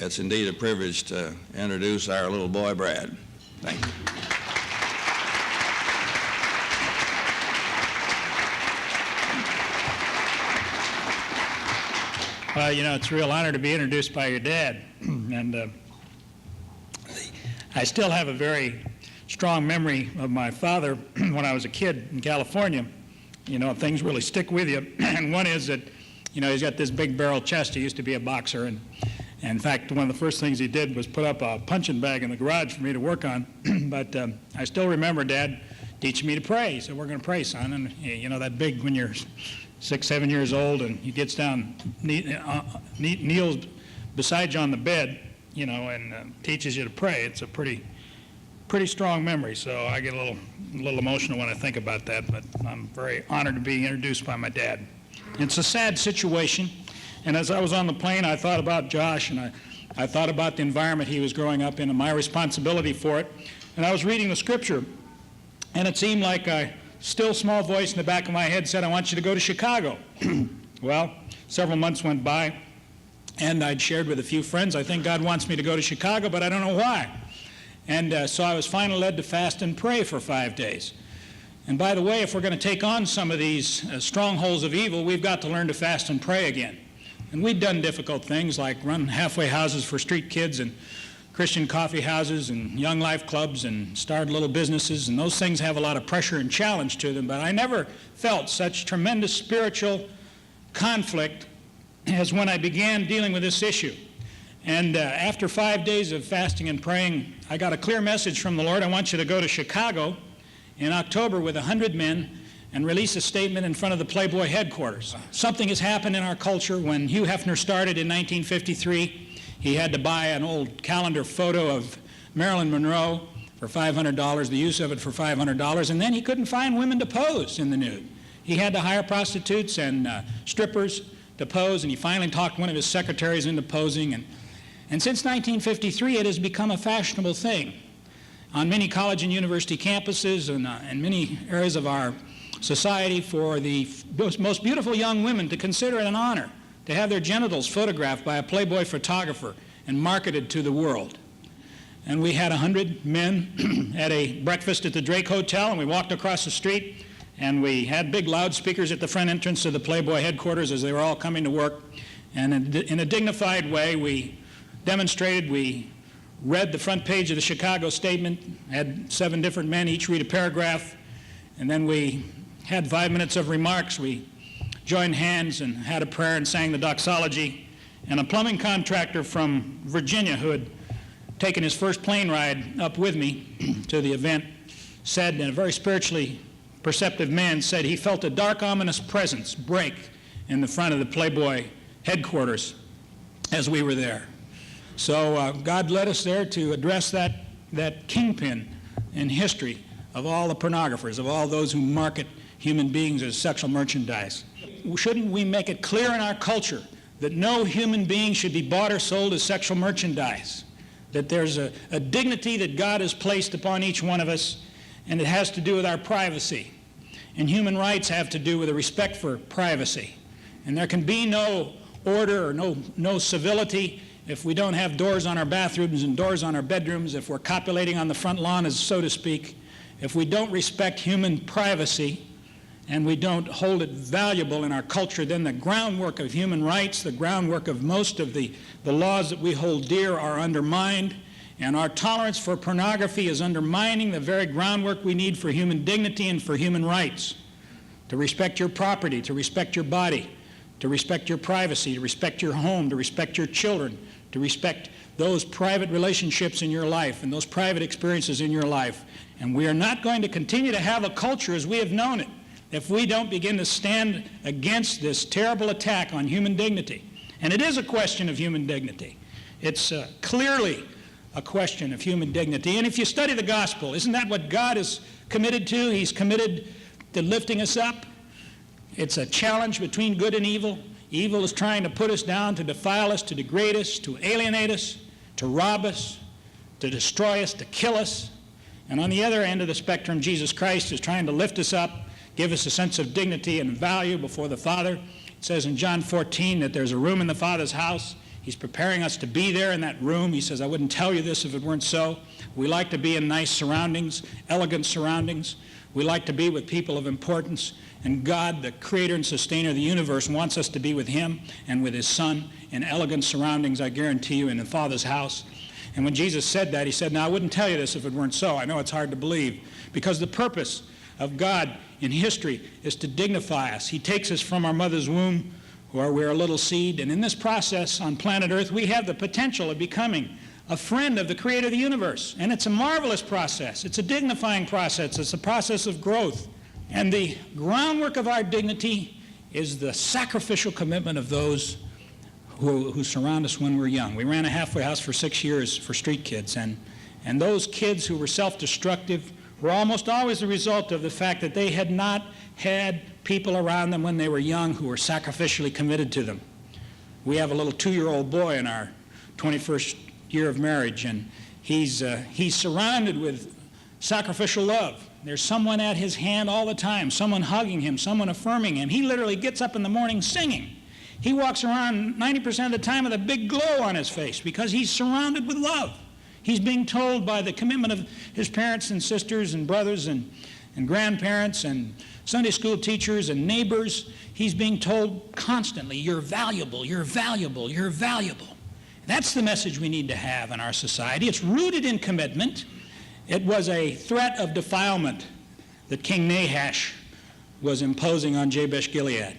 it's indeed a privilege to introduce our little boy, Brad. Thank you. Well, you know, it's a real honor to be introduced by your dad. And I still have a very strong memory of my father when I was a kid in California. You know, things really stick with you. And one is that, you know, he's got this big barrel chest. He used to be a boxer. And in fact, one of the first things he did was put up a punching bag in the garage for me to work on. But I still remember Dad teaching me to pray. He said, "We're going to pray, son." And, you know, that big, when you're 6, 7 years old, and he gets down, kneels beside you on the bed, you know, and teaches you to pray. It's a pretty strong memory. So I get a little emotional when I think about that. But I'm very honored to be introduced by my dad. It's a sad situation. And as I was on the plane, I thought about Josh, and I thought about the environment he was growing up in and my responsibility for it. And I was reading the scripture, and it seemed like a still small voice in the back of my head said, "I want you to go to Chicago." Well, several months went by, and I'd shared with a few friends, I think God wants me to go to Chicago, but I don't know why. And so I was finally led to fast and pray for 5 days. And by the way, if we're going to take on some of these strongholds of evil, we've got to learn to fast and pray again. And we'd done difficult things like run halfway houses for street kids and Christian coffee houses and young life clubs and started little businesses, and those things have a lot of pressure and challenge to them, but I never felt such tremendous spiritual conflict as when I began dealing with this issue. And after 5 days of fasting and praying, I got a clear message from the Lord. I want you to go to Chicago in October with 100 men and release a statement in front of the Playboy headquarters. Something has happened in our culture. When Hugh Hefner started in 1953, he had to buy an old calendar photo of Marilyn Monroe for $500, the use of it for $500, and then he couldn't find women to pose in the nude. He had to hire prostitutes and strippers to pose, and he finally talked one of his secretaries into posing. And since 1953, it has become a fashionable thing on many college and university campuses and many areas of our society for the most beautiful young women to consider it an honor to have their genitals photographed by a Playboy photographer and marketed to the world. And we had 100 men at a breakfast at the Drake Hotel, and we walked across the street, and we had big loudspeakers at the front entrance of the Playboy headquarters as they were all coming to work. And in a dignified way, we demonstrated, we read the front page of the Chicago statement, had 7 different men each read a paragraph, and then we had 5 minutes of remarks. We joined hands and had a prayer and sang the doxology. And a plumbing contractor from Virginia who had taken his first plane ride up with me to the event said, and a very spiritually perceptive man said, he felt a dark, ominous presence break in the front of the Playboy headquarters as we were there. So God led us there to address that kingpin in history of all the pornographers, of all those who market human beings as sexual merchandise. Shouldn't we make it clear in our culture that no human being should be bought or sold as sexual merchandise? That there's a dignity that God has placed upon each one of us, and it has to do with our privacy. And human rights have to do with a respect for privacy. And there can be no order or no civility if we don't have doors on our bathrooms and doors on our bedrooms, if we're copulating on the front lawn, as so to speak, if we don't respect human privacy and we don't hold it valuable in our culture, then the groundwork of human rights, the groundwork of most of the laws that we hold dear are undermined, and our tolerance for pornography is undermining the very groundwork we need for human dignity and for human rights. To respect your property, to respect your body, to respect your privacy, to respect your home, to respect your children, to respect those private relationships in your life and those private experiences in your life. And we are not going to continue to have a culture as we have known it if we don't begin to stand against this terrible attack on human dignity. And it is a question of human dignity. It's clearly a question of human dignity. And if you study the gospel, isn't that what God is committed to? He's committed to lifting us up. It's a challenge between good and evil. Evil is trying to put us down, to defile us, to degrade us, to alienate us, to rob us, to destroy us, to kill us. And on the other end of the spectrum, Jesus Christ is trying to lift us up, give us a sense of dignity and value before the Father. It says in John 14 that there's a room in the Father's house. He's preparing us to be there in that room. He says, I wouldn't tell you this if it weren't so. We like to be in nice surroundings, elegant surroundings. We like to be with people of importance. And God, the creator and sustainer of the universe, wants us to be with him and with his Son in elegant surroundings, I guarantee you, in the Father's house. And when Jesus said that, he said, now I wouldn't tell you this if it weren't so. I know it's hard to believe, because the purpose of God in history is to dignify us. He takes us from our mother's womb, where we're a little seed, and in this process on planet Earth, we have the potential of becoming a friend of the creator of the universe. And it's a marvelous process. It's a dignifying process. It's a process of growth. And the groundwork of our dignity is the sacrificial commitment of those who surround us when we're young. We ran a halfway house for 6 years for street kids, and those kids who were self-destructive were almost always the result of the fact that they had not had people around them when they were young who were sacrificially committed to them. We have a little 2-year-old boy in our 21st year of marriage, and he's surrounded with sacrificial love. There's someone at his hand all the time, someone hugging him, someone affirming him. He literally gets up in the morning singing. He walks around 90% of the time with a big glow on his face because he's surrounded with love. He's being told by the commitment of his parents and sisters and brothers and grandparents and Sunday school teachers and neighbors. He's being told constantly, you're valuable, you're valuable, you're valuable. That's the message we need to have in our society. It's rooted in commitment. It was a threat of defilement that King Nahash was imposing on Jabesh-Gilead.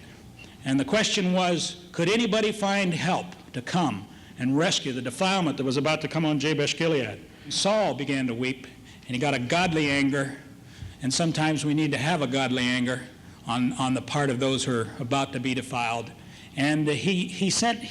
And the question was, could anybody find help to come and rescue the defilement that was about to come on Jabesh-Gilead? Saul began to weep, and he got a godly anger, and sometimes we need to have a godly anger on the part of those who are about to be defiled. And he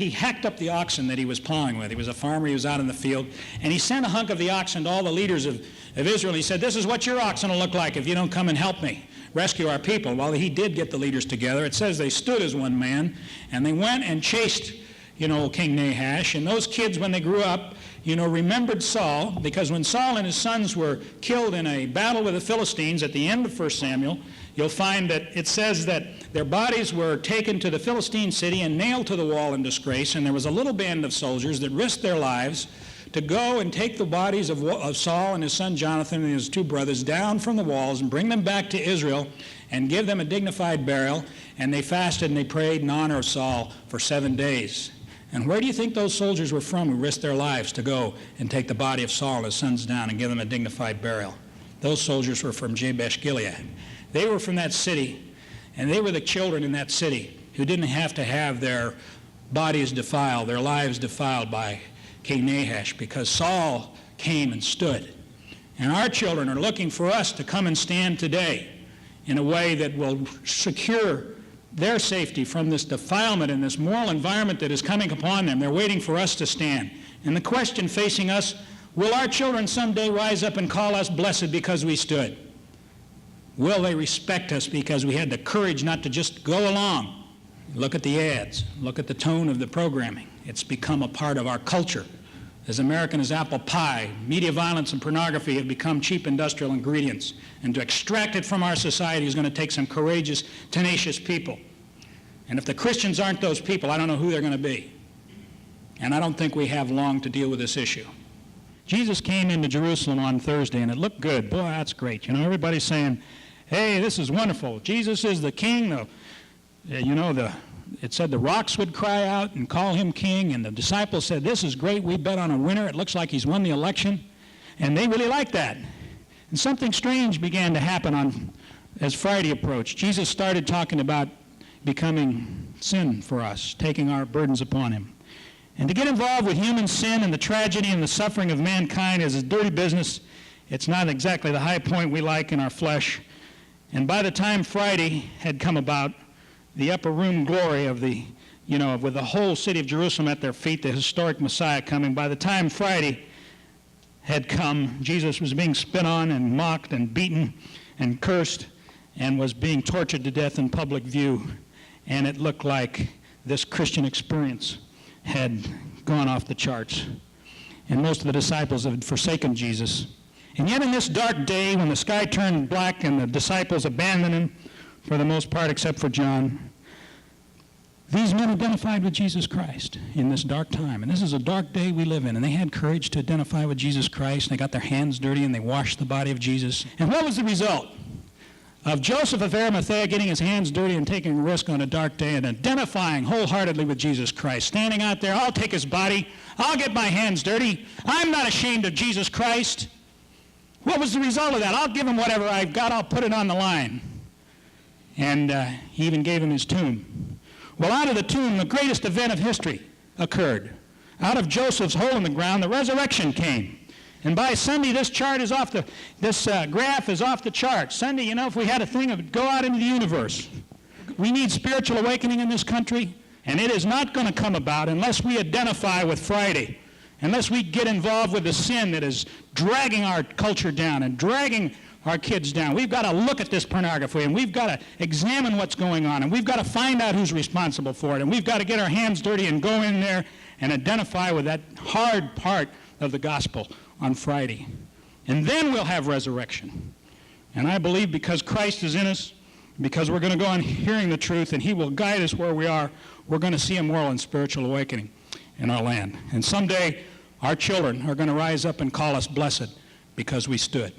hacked up the oxen that he was plowing with. He was a farmer, he was out in the field, and he sent a hunk of the oxen to all the leaders of Israel. He said, this is what your oxen will look like if you don't come and help me rescue our people. Well, he did get the leaders together. It says they stood as one man, and they went and chased, King Nahash. And those kids, when they grew up, remembered Saul, because when Saul and his sons were killed in a battle with the Philistines at the end of 1 Samuel, you'll find that it says that their bodies were taken to the Philistine city and nailed to the wall in disgrace, and there was a little band of soldiers that risked their lives to go and take the bodies of Saul and his son Jonathan and his 2 brothers down from the walls and bring them back to Israel and give them a dignified burial. And they fasted and they prayed in honor of Saul for 7 days. And where do you think those soldiers were from who risked their lives to go and take the body of Saul and his sons down and give them a dignified burial? Those soldiers were from Jabesh-Gilead. They were from that city, and they were the children in that city who didn't have to have their bodies defiled, their lives defiled by King Nahash, because Saul came and stood. And our children are looking for us to come and stand today in a way that will secure their safety from this defilement and this moral environment that is coming upon them. They're waiting for us to stand. And the question facing us, will our children someday rise up and call us blessed because we stood? Will they respect us because we had the courage not to just go along? Look at the ads. Look at the tone of the programming. It's become a part of our culture. As American as apple pie, media violence and pornography have become cheap industrial ingredients. And to extract it from our society is going to take some courageous, tenacious people. And if the Christians aren't those people, I don't know who they're going to be. And I don't think we have long to deal with this issue. Jesus came into Jerusalem on Thursday, and it looked good. Boy, that's great. Everybody's saying, hey, this is wonderful. Jesus is the king. It said the rocks would cry out and call him king, and the disciples said, this is great. We bet on a winner. It looks like he's won the election. And they really liked that. And something strange began to happen as Friday approached. Jesus started talking about becoming sin for us, taking our burdens upon him. And to get involved with human sin and the tragedy and the suffering of mankind is a dirty business. It's not exactly the high point we like in our flesh. And by the time Friday had come about, the upper room glory of with the whole city of Jerusalem at their feet, the historic Messiah coming, by the time Friday had come, Jesus was being spit on and mocked and beaten and cursed and was being tortured to death in public view. And it looked like this Christian experience had gone off the charts. And most of the disciples had forsaken Jesus. And yet in this dark day, when the sky turned black and the disciples abandoned him, for the most part except for John, These men identified with Jesus Christ in this dark time. And this is a dark day we live in. And they had courage to identify with Jesus Christ. And they got their hands dirty and they washed the body of Jesus. And what was the result of Joseph of Arimathea getting his hands dirty and taking a risk on a dark day and identifying wholeheartedly with Jesus Christ, standing out there, I'll take his body, I'll get my hands dirty, I'm not ashamed of Jesus Christ. What was the result of that? I'll give him whatever I've got, I'll put it on the line. And he even gave him his tomb. Well, out of the tomb, the greatest event of history occurred. Out of Joseph's hole in the ground, the resurrection came. And by Sunday, this graph is off the chart. Sunday, if we had a thing of go out into the universe. We need spiritual awakening in this country, and it is not going to come about unless we identify with Friday, unless we get involved with the sin that is dragging our culture down and dragging our kids down. We've got to look at this pornography, and we've got to examine what's going on, and we've got to find out who's responsible for it, and we've got to get our hands dirty and go in there and identify with that hard part of the gospel on Friday. And then we'll have resurrection. And I believe because Christ is in us, because we're going to go on hearing the truth, and he will guide us where we are, we're going to see a moral and spiritual awakening in our land. And someday our children are going to rise up and call us blessed because we stood.